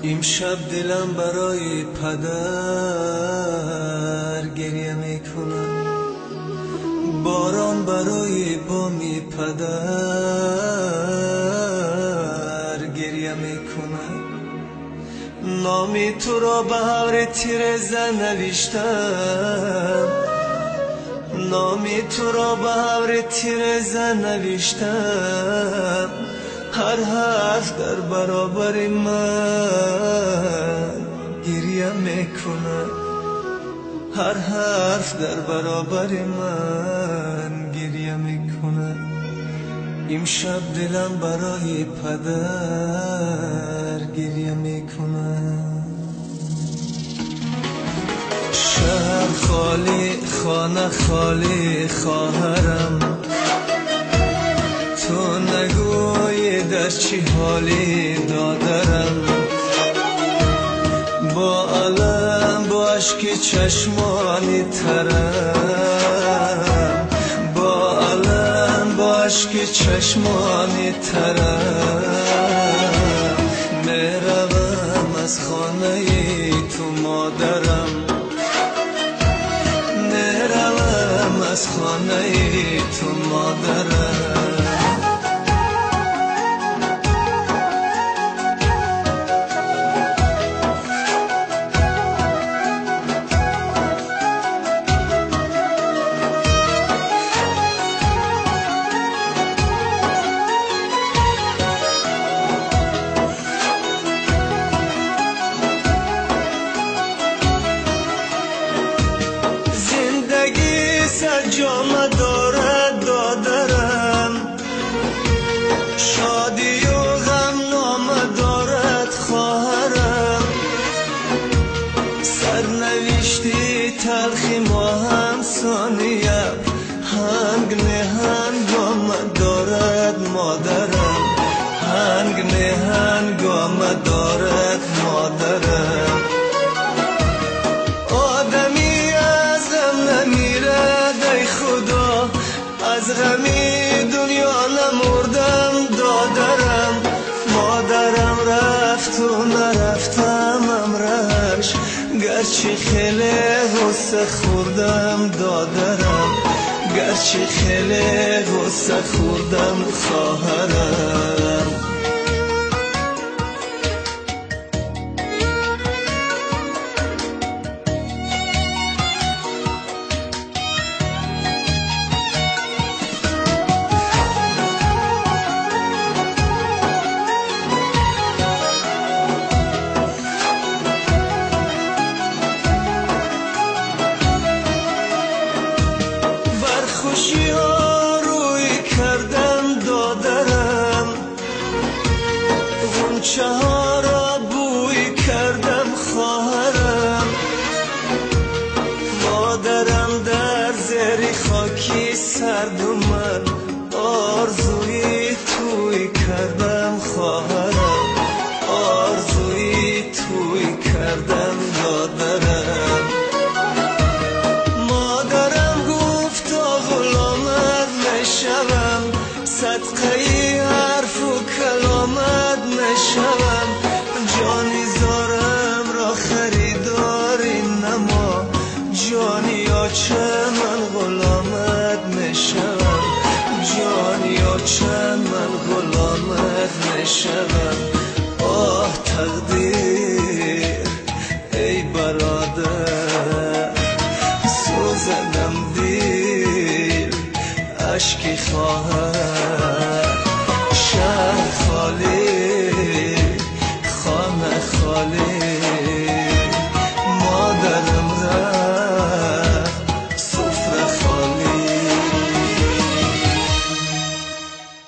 امشب دلم برای پدر گریه میکنه، باران برای بامی پدر گریه میکنه. نامی تو را به حور تیرزه نوشتم، نامی تو را به حور تیرزه نوشتم. هر حرف در برابر من گریه میکنه، هر حرف در برابر من گریه میکنه. امشب دلم برای پدر گریه میکنه. شهر خالی، خانه خالی، خواهرم تو نگوی در چی حالی دادرم. با علم با عشق چشمانی ترم، با علم با عشق چشمانی ترم. میروم از خانه تو مادرم، میروم از خانه تو مادرم. جامه دارد دادرم، شادی و غم نامه دارد خواهرم. سرنوشتی تلخی ما هم ثانیه، هنگ نه هنگامه دارد مادرم، هنگ نه هنگامه دارد مادرم. از غمی دنیا نمردم دادرم، مادرم رفت و نرفتم امرش. گرچه خیلی غصه خوردم دادرم، گرچه خیلی غصه خوردم خواهرم. خوشی ها روی کردم دادرم، غنچه ها را بوی کردم خواهرم. مادرم در زیر خاکی سرد و من آرزوی توی کردم خواهرم، آرزوی توی کردم دادرم. صدقه حرف و کلامت نشوم، جانی زارم را خریداری نما. جانی آچه من غلامت نشوم، جانی آچه من غلامت نشوم. آه تقدیر